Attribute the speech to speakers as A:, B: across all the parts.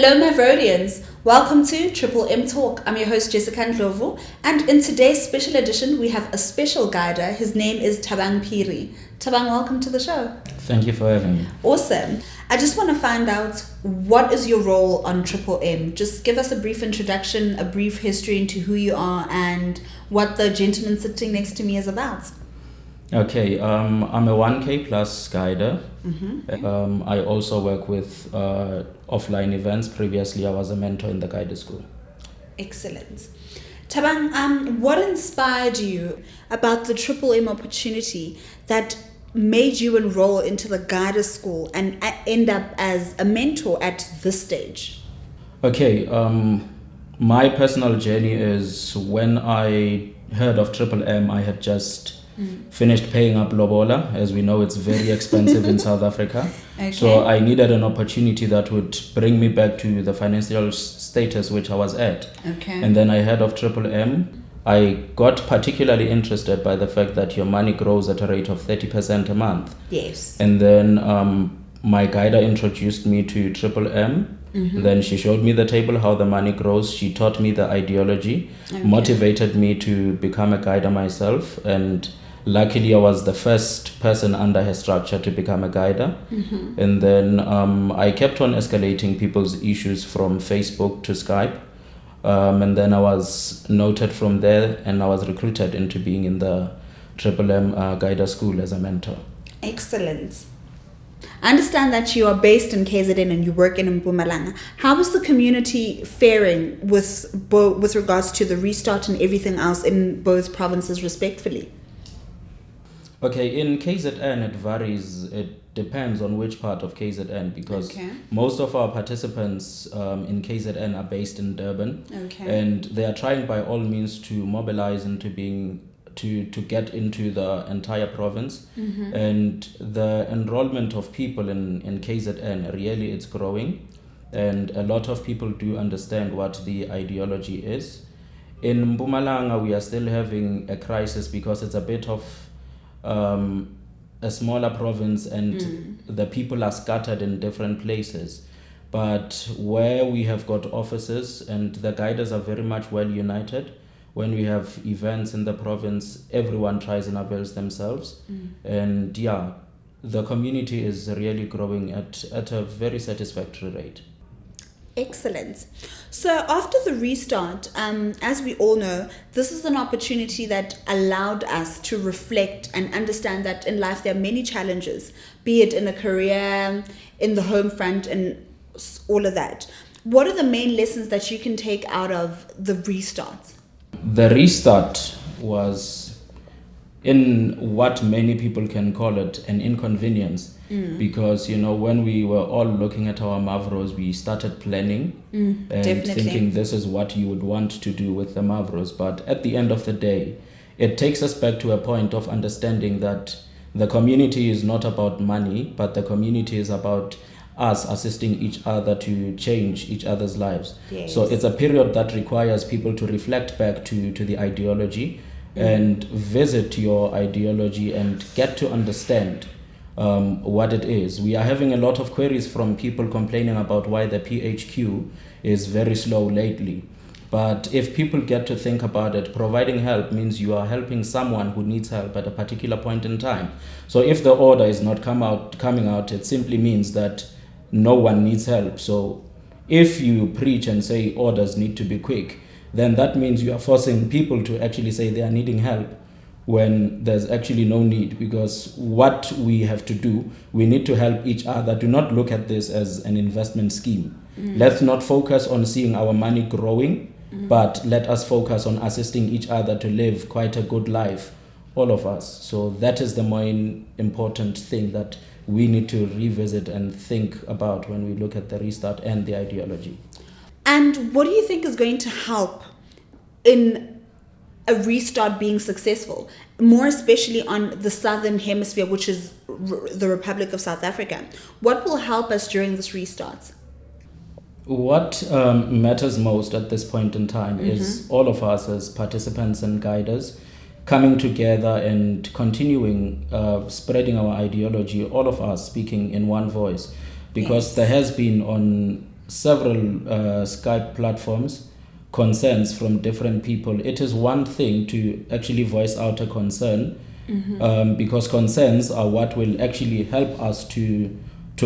A: Hello, Mavrodians. Welcome to Triple M Talk. I'm your host, Jessica Ndlovu, and in today's special edition, we have a special guider. His name is Thabang Phiri. Thabang, welcome to the show.
B: Thank you for having me.
A: Awesome. I just want to find out, what is your role on Triple M? Just give us a brief introduction, a brief history into who you are and what the gentleman sitting next to me is about.
B: Okay, I'm a 1K plus guider. I also work with offline events. Previously, I was a mentor in the guider school.
A: Excellent. Thabang, what inspired you about the Triple M opportunity that made you enroll into the guider school and end up as a mentor at this stage?
B: Okay, my personal journey is when I heard of Triple M, I had just finished paying up lobola. As we know, it's very expensive in South Africa.
A: Okay.
B: So I needed an opportunity that would bring me back to the financial status which I was at.
A: Okay.
B: And then I heard of Triple M. I got particularly interested by the fact that your money grows at a rate of 30% a month.
A: Yes.
B: And then my guider introduced me to Triple M. Then she showed me the table, how the money grows. She taught me the ideology, motivated me to become a guider myself. And luckily, I was the first person under her structure to become a guider. And then I kept on escalating people's issues from Facebook to Skype. And then I was noted from there, and I was recruited into being in the Triple M Guider School as a mentor.
A: Excellent. I understand that you are based in KZN and you work in Mpumalanga. How is the community faring with regards to the restart and everything else in both provinces, respectfully?
B: Okay, in KZN it varies. It depends on which part of KZN, because most of our participants in KZN are based in Durban, and they are trying by all means to mobilize into being to get into the entire province. And the enrollment of people in KZN, really it's growing, and a lot of people do understand what the ideology is. In Mpumalanga, we are still having a crisis because it's a bit of a smaller province, and the people are scattered in different places. But where we have got offices and the guiders are very much well united, when we have events in the province, everyone tries and avails themselves. And the community is really growing at a very satisfactory rate.
A: Excellent. So after the restart, as we all know, this is an opportunity that allowed us to reflect and understand that in life there are many challenges, be it in a career, in the home front, and all of that. What are the main lessons that you can take out of the restart?
B: The restart was, in what many people can call it, an inconvenience. Because, when we were all looking at our Mavros, we started planning and thinking this is what you would want to do with the Mavros. But at the end of the day, it takes us back to a point of understanding that the community is not about money, but the community is about us assisting each other to change each other's lives.
A: Yes.
B: So it's a period that requires people to reflect back to the ideology and visit your ideology and get to understand what it is. We are having a lot of queries from people complaining about why the PHQ is very slow lately. But if people get to think about it, providing help means you are helping someone who needs help at a particular point in time. So if the order is not coming out, it simply means that no one needs help. So if you preach and say orders need to be quick, then that means you are forcing people to actually say they are needing help when there's actually no need. Because what we have to do, we need to help each other. Do not look at this as an investment scheme. Let's not focus on seeing our money growing, but let us focus on assisting each other to live quite a good life, all of us. So that is the main important thing that we need to revisit and think about when we look at the restart and the ideology.
A: And what do you think is going to help in a restart being successful, more especially on the southern hemisphere, which is the Republic of South Africa? What will help us during this restart?
B: What matters most at this point in time is all of us as participants and guiders coming together and continuing spreading our ideology, all of us speaking in one voice. Because there has been on several Skype platforms concerns from different people, it is one thing to actually voice out a concern, because concerns are what will actually help us to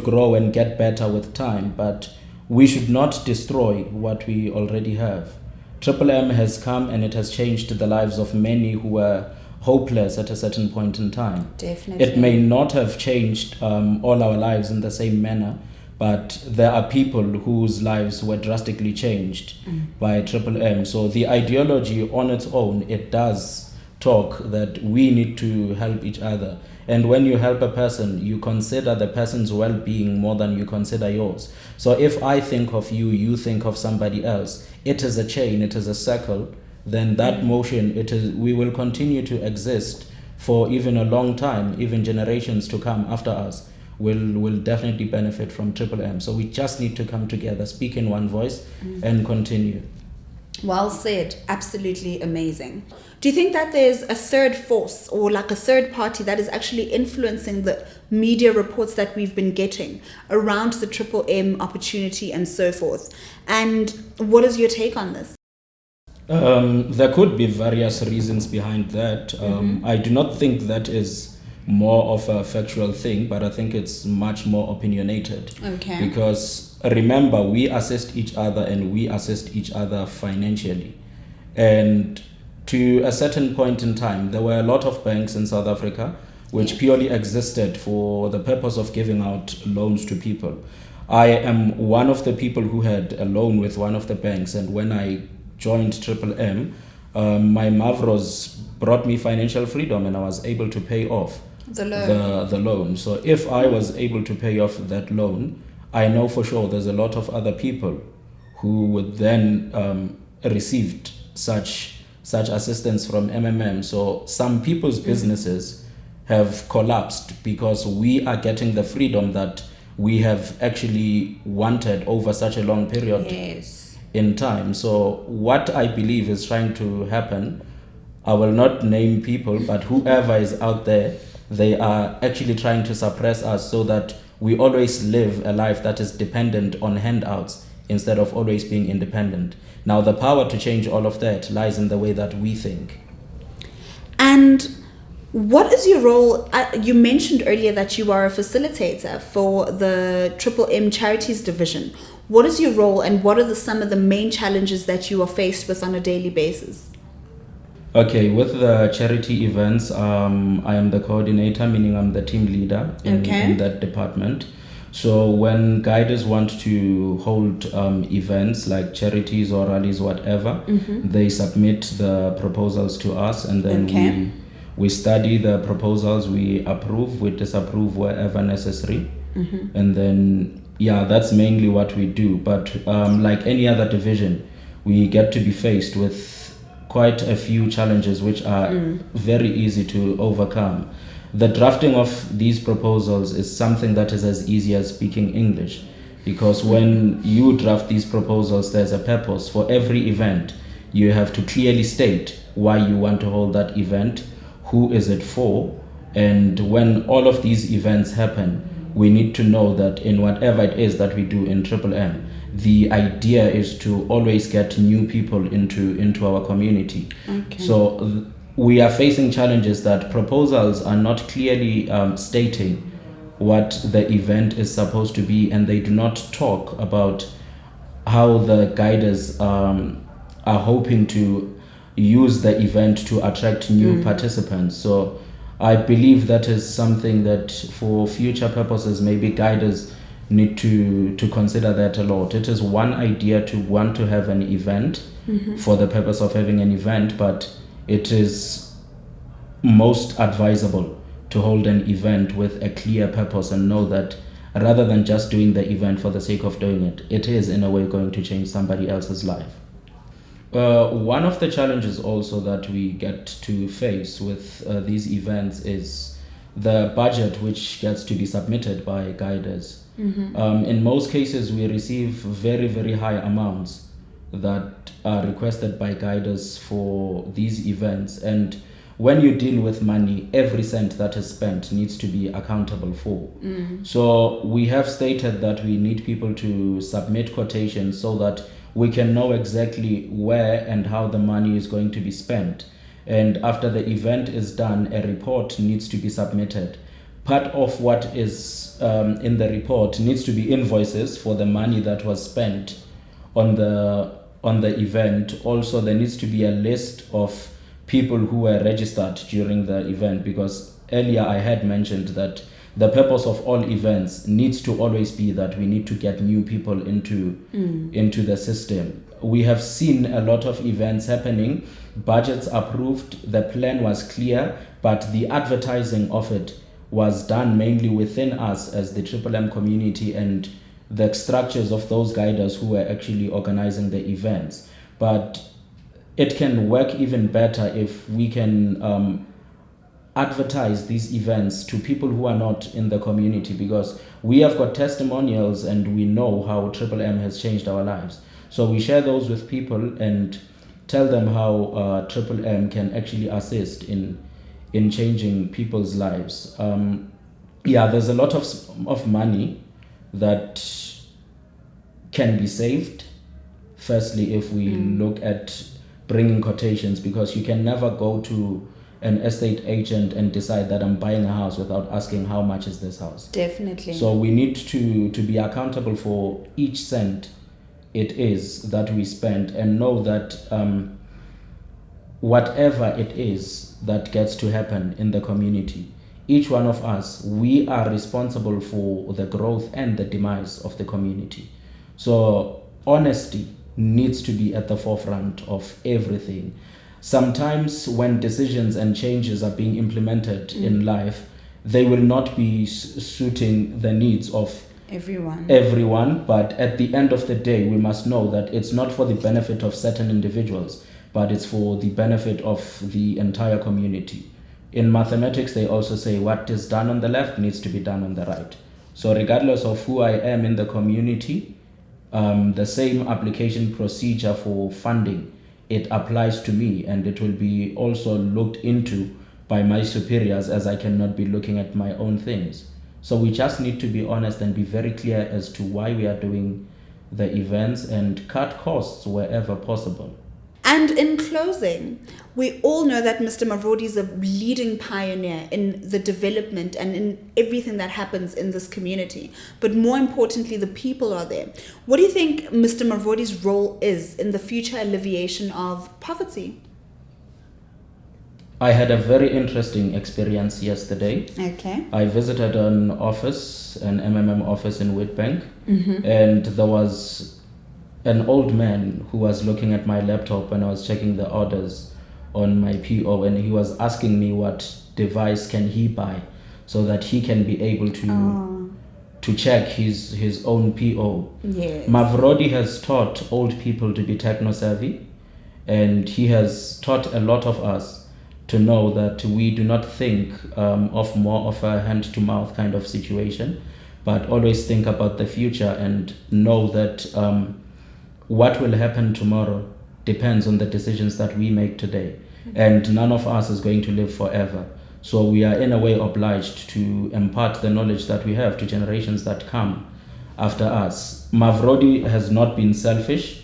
B: grow and get better with time. But we should not destroy what we already have. Triple M has come and it has changed the lives of many who were hopeless at a certain point in time.
A: Definitely.
B: It may not have changed all our lives in the same manner, but there are people whose lives were drastically changed by Triple M. So the ideology on its own, it does talk that we need to help each other. And when you help a person, you consider the person's well-being more than you consider yours. So if I think of you, you think of somebody else, it is a chain, it is a circle, then that motion, we will continue to exist for even a long time. Even generations to come after us will definitely benefit from Triple M. So we just need to come together, speak in one voice, and continue.
A: Well said. Absolutely amazing. Do you think that there's a third force or like a third party that is actually influencing the media reports that we've been getting around the Triple M opportunity and so forth? And what is your take on this?
B: There could be various reasons behind that. I do not think that is more of a factual thing, but I think it's much more opinionated.
A: Okay.
B: Because remember, we assist each other and we assist each other financially. And to a certain point in time, there were a lot of banks in South Africa which purely existed for the purpose of giving out loans to people. I am one of the people who had a loan with one of the banks, and when I joined Triple M, my Mavros brought me financial freedom and I was able to pay off the loan. So if I was able to pay off that loan, I know for sure there's a lot of other people who would then received such assistance from MMM. So some people's businesses have collapsed because we are getting the freedom that we have actually wanted over such a long period in time. So what I believe is trying to happen, I will not name people, but whoever is out there, they are actually trying to suppress us so that we always live a life that is dependent on handouts instead of always being independent. Now, the power to change all of that lies in the way that we think.
A: And what is your role? You mentioned earlier that you are a facilitator for the Triple M Charities Division. What is your role and what are some of the main challenges that you are faced with on a daily basis?
B: Okay, with the charity events, I am the coordinator, meaning I'm the team leader in that department. So when guiders want to hold events like charities or rallies, whatever, they submit the proposals to us, and then we study the proposals, we approve, we disapprove wherever necessary, and then that's mainly what we do. But like any other division, we get to be faced with quite a few challenges which are very easy to overcome. The drafting of these proposals is something that is as easy as speaking English, because when you draft these proposals, there's a purpose. For every event, you have to clearly state why you want to hold that event, who is it for, and when all of these events happen, we need to know that in whatever it is that we do in Triple M, the idea is to always get new people into our community. So we are facing challenges that proposals are not clearly stating what the event is supposed to be, and they do not talk about how the guiders are hoping to use the event to attract new participants. So I believe that is something that for future purposes, maybe guiders need to consider that a lot. It is one idea to want to have an event for the purpose of having an event, but it is most advisable to hold an event with a clear purpose and know that rather than just doing the event for the sake of doing it, it is in a way going to change somebody else's life. One of the challenges also that we get to face with these events is the budget which gets to be submitted by guiders. In most cases, we receive very, very high amounts that are requested by guiders for these events. And when you deal with money, every cent that is spent needs to be accountable for. So we have stated that we need people to submit quotations so that we can know exactly where and how the money is going to be spent. And after the event is done, a report needs to be submitted. Part of what is in the report needs to be invoices for the money that was spent on the event. Also, there needs to be a list of people who were registered during the event, because earlier I had mentioned that the purpose of all events needs to always be that we need to get new people into the system. We have seen a lot of events happening, budgets approved, the plan was clear, but the advertising of it was done mainly within us as the Triple M community and the structures of those guiders who were actually organizing the events. But it can work even better if we can advertise these events to people who are not in the community, because we have got testimonials and we know how Triple M has changed our lives. So we share those with people and tell them how Triple M can actually assist in changing people's lives. There's a lot of money that can be saved. Firstly, if we look at bringing quotations, because you can never go to an estate agent and decide that I'm buying a house without asking how much is this house.
A: Definitely.
B: So we need to be accountable for each cent it is that we spend, and know that whatever it is that gets to happen in the community, each one of us, we are responsible for the growth and the demise of the community. So honesty needs to be at the forefront of everything. Sometimes when decisions and changes are being implemented in life, they will not be suiting the needs of everyone, but at the end of the day, we must know that it's not for the benefit of certain individuals, but it's for the benefit of the entire community. In mathematics, they also say what is done on the left needs to be done on the right. So regardless of who I am in the community, the same application procedure for funding, it applies to me, and it will be also looked into by my superiors, as I cannot be looking at my own things. So we just need to be honest and be very clear as to why we are doing the events and cut costs wherever possible.
A: And in closing, we all know that Mr. Mavrodi is a leading pioneer in the development and in everything that happens in this community. But more importantly, the people are there. What do you think Mr. Mavrodi's role is in the future alleviation of poverty?
B: I had a very interesting experience yesterday.
A: Okay.
B: I visited an MMM office in Witbank, and there was an old man who was looking at my laptop when I was checking the orders on my PO, and he was asking me what device can he buy so that he can be able to check his own PO.
A: Yes.
B: Mavrodi has taught old people to be techno savvy, and he has taught a lot of us to know that we do not think of more of a hand-to-mouth kind of situation, but always think about the future and know that what will happen tomorrow depends on the decisions that we make today. And none of us is going to live forever. So we are in a way obliged to impart the knowledge that we have to generations that come after us. Mavrodi has not been selfish.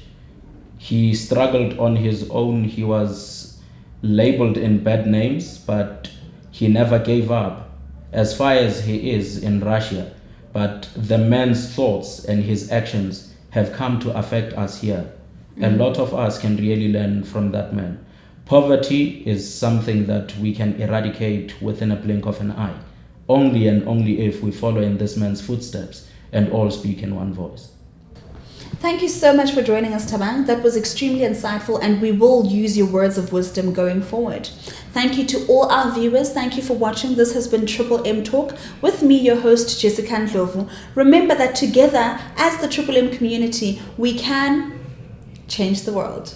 B: He struggled on his own. He was labeled in bad names, but he never gave up, as far as he is in Russia. But the man's thoughts and his actions have come to affect us here. A lot of us can really learn from that man. Poverty is something that we can eradicate within a blink of an eye, only and only if we follow in this man's footsteps and all speak in one voice.
A: Thank you so much for joining us, Tabang. That was extremely insightful, and we will use your words of wisdom going forward. Thank you to all our viewers. Thank you for watching. This has been Triple M Talk with me, your host, Jessica Ndlovu. Remember that together, as the Triple M community, we can change the world.